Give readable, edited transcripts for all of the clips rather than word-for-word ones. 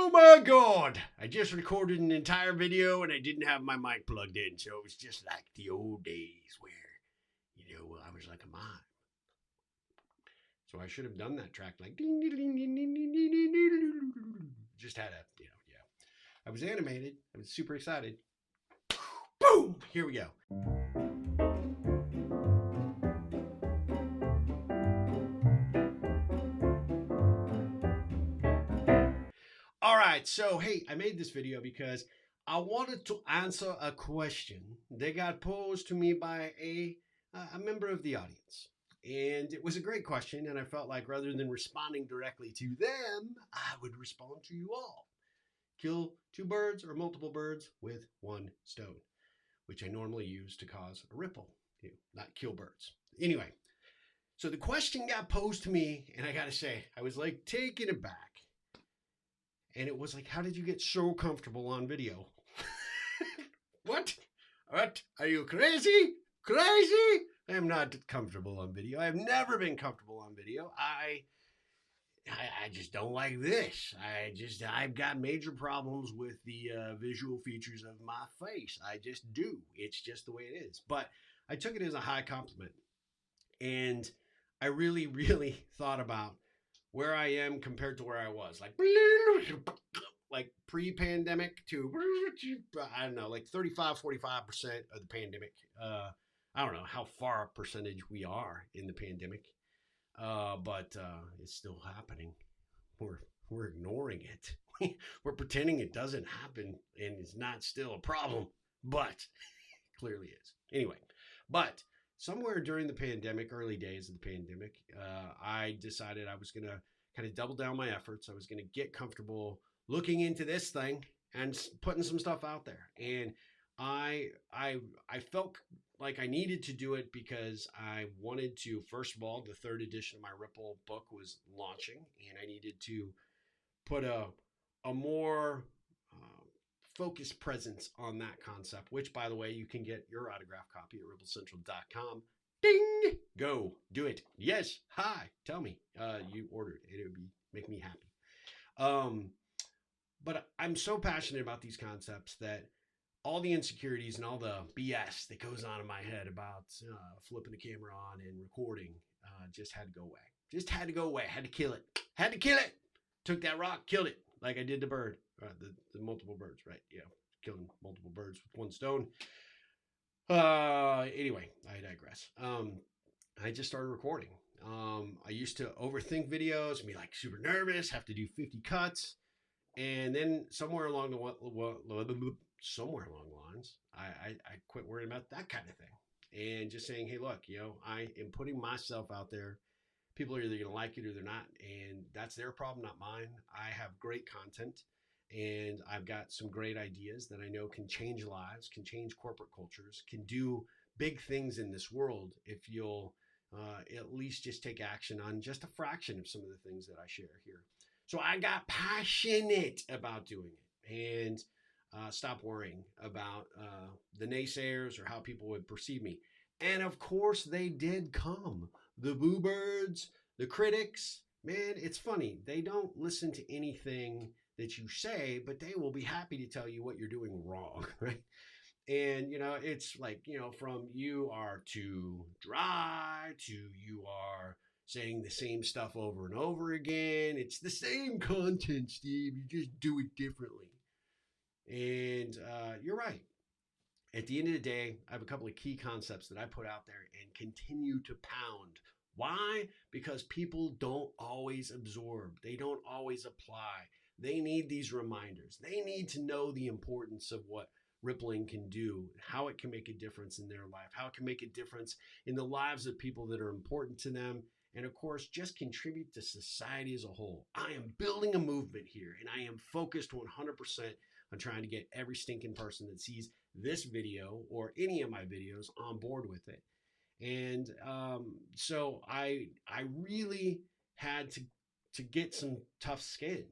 Oh my God. I just recorded an entire video and I didn't have my mic plugged in. So it was just like the old days where, I was like a mime. So I should have done that track like ding, ding, ding, ding, ding, ding, ding, ding, ding. Just had a, yeah. I was animated. I was super excited. Boom! Here we go. All right, so hey, I made this video because I wanted to answer a question that got posed to me by a member of the audience. And it was a great question, and I felt like rather than responding directly to them, I would respond to you all. Kill two birds or multiple birds with one stone, which I normally use to cause a ripple, not kill birds. Anyway, so the question got posed to me, and I gotta say, I was like taken aback. And it was like, how did you get so comfortable on video? What? Are you crazy? Crazy? I am not comfortable on video. I've never been comfortable on video. I just don't like this. I've got major problems with the visual features of my face. I just do. It's just the way it is. But I took it as a high compliment. And I really, really thought about where I am compared to where I was. Like pre-pandemic to, I don't know, like 35, 45% of the pandemic. I don't know how far a percentage we are in the pandemic. But it's still happening. We're ignoring it. We're pretending it doesn't happen and it's not still a problem, but clearly is. Anyway, but somewhere during the pandemic, early days of the pandemic, I decided I was going to kind of double down my efforts. I was going to get comfortable looking into this thing and putting some stuff out there. And I felt like I needed to do it because I wanted to, first of all, the third edition of my Ripple book was launching, and I needed to put a more focused presence on that concept, which, by the way, you can get your autographed copy at ripplecentral.com. Ding! Go. Do it. Yes. Hi. Tell me you ordered. It would make me happy. But I'm so passionate about these concepts that all the insecurities and all the BS that goes on in my head about flipping the camera on and recording just had to go away. Just had to go away. Had to kill it. Had to kill it. Took that rock, killed it, like I did the bird. The multiple birds, right? Yeah, killing multiple birds with one stone. Anyway, I digress. I just started recording. I used to overthink videos and be like super nervous, have to do 50 cuts. And then somewhere along the lines, I quit worrying about that kind of thing and just saying, hey, look, I am putting myself out there. People are either going to like it or they're not. And that's their problem, not mine. I have great content and I've got some great ideas that I know can change lives, can change corporate cultures, can do big things in this world if you'll at least just take action on just a fraction of some of the things that I share here. So I got passionate about doing it and stopped worrying about the naysayers or how people would perceive me. And of course they did come. The boo birds, the critics, man, it's funny. They don't listen to anything that you say, but they will be happy to tell you what you're doing wrong, right? And, it's like, from you are too dry to you are saying the same stuff over and over again. It's the same content, Steve. You just do it differently. And you're right. At the end of the day, I have a couple of key concepts that I put out there and continue to pound. Why? Because people don't always absorb. They don't always apply. They need these reminders. They need to know the importance of what rippling can do, how it can make a difference in their life, how it can make a difference in the lives of people that are important to them, and of course, just contribute to society as a whole. I am building a movement here, and I am focused 100% on trying to get every stinking person that sees this video or any of my videos on board with it. And so I really had to get some tough skin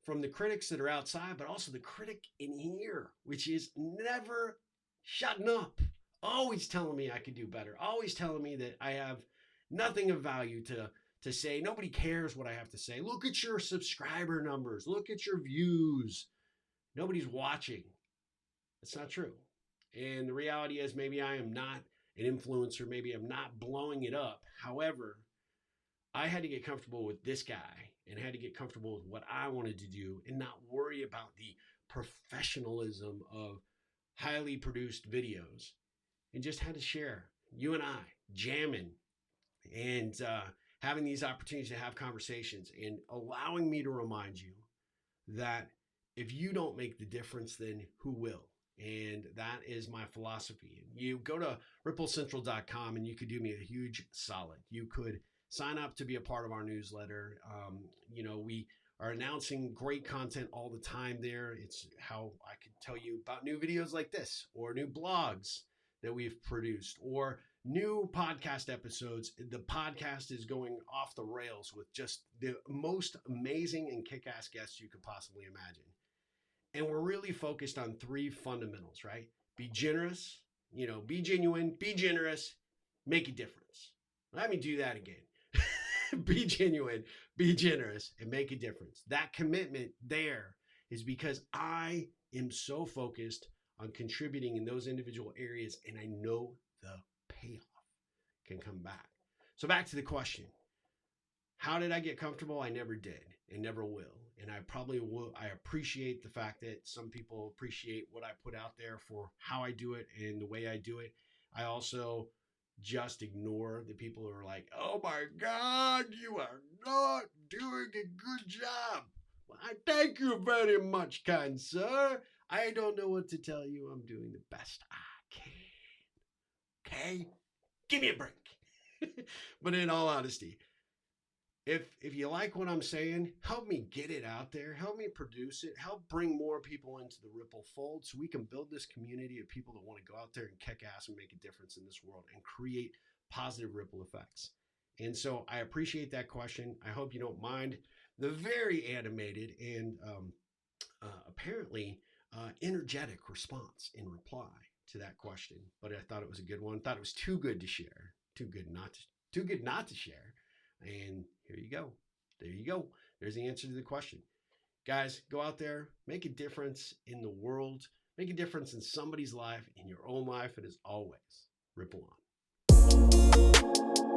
from the critics that are outside, but also the critic in here, which is never shutting up, always telling me I could do better, always telling me that I have nothing of value to to say, nobody cares what I have to say. Look at your subscriber numbers. Look at your views. Nobody's watching. That's not true. And the reality is maybe I am not an influencer. Maybe I'm not blowing it up. However, I had to get comfortable with this guy and had to get comfortable with what I wanted to do and not worry about the professionalism of highly produced videos, and just had to share, you and I jamming and having these opportunities to have conversations and allowing me to remind you that if you don't make the difference, then who will? And that is my philosophy. You go to ripplecentral.com and you could do me a huge solid. You could sign up to be a part of our newsletter. We are announcing great content all the time there. It's how I can tell you about new videos like this, or new blogs that we've produced, or new podcast episodes. The podcast is going off the rails with just the most amazing and kick-ass guests you could possibly imagine. And we're really focused on 3 fundamentals, right? Be generous, be genuine, be generous, make a difference. Let me do that again. Be genuine, be generous, and make a difference. That commitment there is because I am so focused on contributing in those individual areas, and I know the payoff can come back. So back to the question. How did I get comfortable? I never did and never will. And I probably will. I appreciate the fact that some people appreciate what I put out there for how I do it and the way I do it. I also just ignore the people who are like, oh my God, you are not doing a good job. Well, I thank you very much, kind sir. I don't know what to tell you. I'm doing the best I can. Okay? Give me a break. But in all honesty, if you like what I'm saying, help me get it out there. Help me produce it. Help bring more people into the Ripple fold so we can build this community of people that want to go out there and kick ass and make a difference in this world and create positive ripple effects. And so I appreciate that question. I hope you don't mind the very animated and apparently energetic response in reply to that question. But I thought it was a good one. Thought it was too good to share. Too good not to share. And here you go. There you go. There's the answer to the question. Guys, go out there, make a difference in the world, make a difference in somebody's life, in your own life, and as always, ripple on.